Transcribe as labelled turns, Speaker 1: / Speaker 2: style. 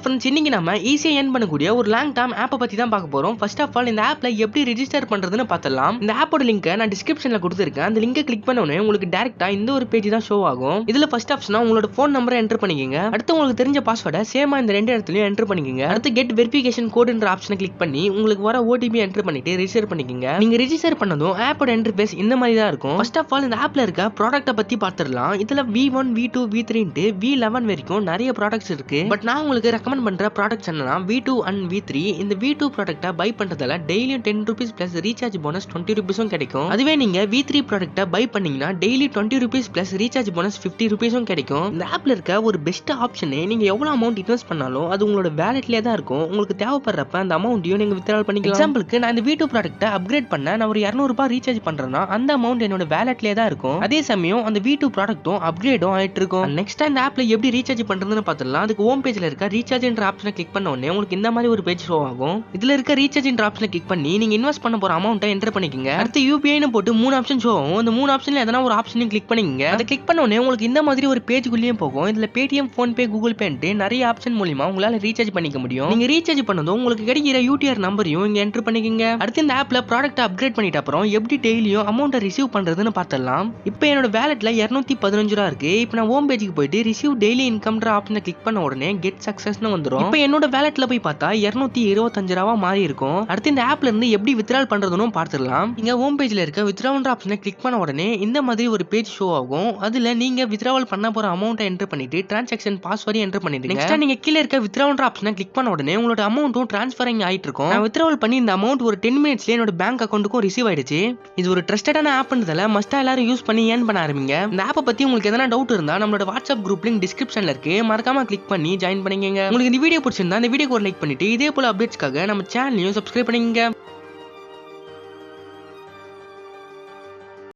Speaker 1: Friends இன்னைக்கு நம்ம ஈஸியா earn பண்ணக்கூடிய ஒரு லாங் டர்ம் ஆப் பத்தி தான் பார்க்க போறோம். ஃபர்ஸ்ட் ஆஃப் ஆல் இந்த ஆப்ல எப்படி ரெஜிஸ்டர் பண்றதுன்னு பார்த்தலாம். இந்த ஆப்போட லிங்கை நான் டிஸ்கிரிப்ஷன்ல கொடுத்திருக்கேன். அந்த லிங்கை கிளிக் பண்ண உடனே உங்களுக்கு டைரக்டா இந்த ஒரு பேஜ் தான் ஷோ ஆகும். இதுல ஃபர்ஸ்ட் ஆப்ஷனா உங்களோட ஃபோன் நம்பரை என்டர் பண்ணிக்கங்க. அடுத்து உங்களுக்கு தெரிஞ்ச பாஸ்வேர்டை சேமா இந்த ரெண்டு இடத்துலயும் என்டர் பண்ணிக்கங்க. அடுத்து கெட் வெரிஃபிகேஷன் கோட்ன்ற ஆப்ஷனை கிளிக் பண்ணி உங்களுக்கு வர ஓடிபி என்டர் பண்ணிட்டு ரெஜிஸ்டர் பண்ணிக்கங்க. நீங்க ரெஜிஸ்டர் பண்ணதும் ஆப்போட இன்டர்ஃபேஸ் இந்த மாதிரி தான் இருக்கும். ஃபர்ஸ்ட் ஆஃப் ஆல் இந்த ஆப்ல இருக்க ப்ராடக்ட்டை பத்தி பார்த்துடலாம். இதுல V1 V2 V3 V11 வரைக்கும் நிறைய ப்ராடக்ட்ஸ் இருக்கு. பட் நான் உங்களுக்கு ரெக்கமெண்ட் பண்ற ப்ராடக்ட்ஸ் என்னன்னா V2 and V3. இந்த V2 ப்ராடக்ட்டை பை பண்றதால டெய்லியும் 10 rupees plus recharge bonus 20 rupees கிடைக்கும். அதுவே நீங்க V3 ப்ராடக்ட்டை பை பண்ணீங்கன்னா daily 20 rupees plus recharge bonus 50 rupees கிடைக்கும். இந்த ஆப்ல இருக்க ஒரு பெஸ்ட் ஆப்ஷன் நீங்க எவ்வளவு அமௌண்ட் இன்வெஸ்ட் பண்ணாலும் அது உங்களோட வாலெட்லயே தான் இருக்கும். உங்களுக்கு தேவைப்படுறப்ப அந்த அமௌண்ட்டையும் நீங்க வித்ட்ரா பண்ணிக்கலாம். எக்ஸாம்பிளுக்கு நான் இந்த V2 ப்ராடக்ட்டை அப்கிரேட் பண்ண நான் ஒரு 200 ரூபாய் ரீசார்ஜ் பண்றேன்னா அந்த அமௌண்ட் என்னோட வாலெட்லயே தான் இருக்கும். அதே சமயம் அந்த V2 ப்ராடக்ட்டும் அப்கிரேடும் ஆயிட்டு இருக்கும். நெக்ஸ்ட் இந்த ஆப்ல எப்படி ரீசார்ஜ் பண்றதுன்னு பார்த்தலாம். அதுக்கு ஹோம் பேஜ்ல இருக்க ரீசார்ஜ் என்ற ஆப்ஷனை கிளிக் பண்ண உடனே உங்களுக்கு இந்த மாதிரி ஒரு பேஜ் ஷோ ஆகும். இதுல இருக்க ரீசார்ஜ் என்ற ஆப்ஷனை கிளிக் பண்ணி நீங்க இன்வெஸ்ட் பண்ண போற அமௌண்ட்டை என்டர் பண்ணிக்கங்க. அடுத்து UPI னு போட்டு 3 ஆப்ஷன் ஷோ ஆகும். அந்த 3 ஆப்ஷன்ல எதனா ஒரு ஆப்ஷனையும் கிளிக் பண்ணிக்கங்க. அதை கிளிக் பண்ண உடனே உங்களுக்கு இந்த மாதிரி ஒரு பேஜ்க்குள்ளேயே போகும். இதுல Paytm, PhonePe, Google Pay நிறைய ஆப்ஷன் மூலமா உங்களால ரீசார்ஜ் பண்ணிக்க முடியும். நீங்க ரீசார்ஜ் பண்ணதும் உங்களுக்கு கிடைக்கிற UTR நம்பரையும் இங்க என்டர் பண்ணிக்கங்க. அடுத்து இந்த ஆப்ல ப்ராடக்ட் அப்கிரேட் பண்ணிட்ட அப்புறம் எப்படி டெய்லியும் அமௌண்ட்டை ரிசீவ் பண்றதுன்னு பார்த்தலாம். இப்போ என்னோட வாலெட்ல 215 ரூபா இருக்கு. இப்போ நான் ஹோம் பேஜுக்கு போயிட்டு ரிசீவ் டெய்லி இன்கம்ன்ற ஆப்ஷனை கிளிக் பண்ண உடனே கெட் சக்சஸ்னு வந்துரும். இப்போ என்னோட வாலெட்ல போய் பார்த்தா 225 ரூபா மாறி இருக்கும். அடுத்து இந்த ஆப்ல இருந்து எப்படி வித்ட்ரால் பண்றதுன்னு பார்த்துடலாம். இங்க ஹோம் பேஜ்ல இருக்க வித்ட்ரால்ன்ற ஆப்ஷனை கிளிக் பண்ண உடனே இந்த மாதிரி ஒரு பேஜ் ஷோ ஆகும். அதுல நீங்க வித்ட்ரால் பண்ண போற அமௌண்ட்டை என்டர் பண்ணிட்டு டிரான்சாக்ஷன் பாஸ்வேர்டை என்டர் பண்ணிடுங்க. நெக்ஸ்ட் நீங்க கீழ இருக்க வித்ட்ரால்ன்ற ஆப்ஷனை கிளிக் பண்ண உடனே உங்களோட அமௌண்ட்டும் ட்ரான்ஸ்ஃபரிங் ஆயிட்டு இருக்கும். நான் வித்ட்ரால் பண்ணி இந்த அமௌண்ட் ஒரு 10 மினிட்ஸ்ல என்னோட பேங்க் அக்கௌண்ட்டுக்கும் ரிசீவ் ஆயிடுச்சு. இது ஒரு ட்ரஸ்டடான ஆப்ன்றதால மஸ்டா எல்லாரும் யூஸ் பண்ணி ஏர்ன் பண்ண ஆரம்பிங்க. இந்த ஆப்பை பத்தி உங்களுக்கு எதனா டவுட் இருந்தா நம்மளோட வாட்ஸ்அப் குரூப் லிங்க் டிஸ்கிரிப்ஷன்ல இருக்கு. மறக்காம கிளிக் பண்ணி ஜாயின் பண்ணிக்கங்க. உங்களுக்கு இந்த வீடியோ பிடிச்சிருந்தா இந்த வீடியோக்கு ஒரு லைக் பண்ணிட்டு இதே போல அப்டேட்ஸ்க்காக நம்ம சேனலையும் சப்ஸ்கிரைப் பண்ணிக்கங்க.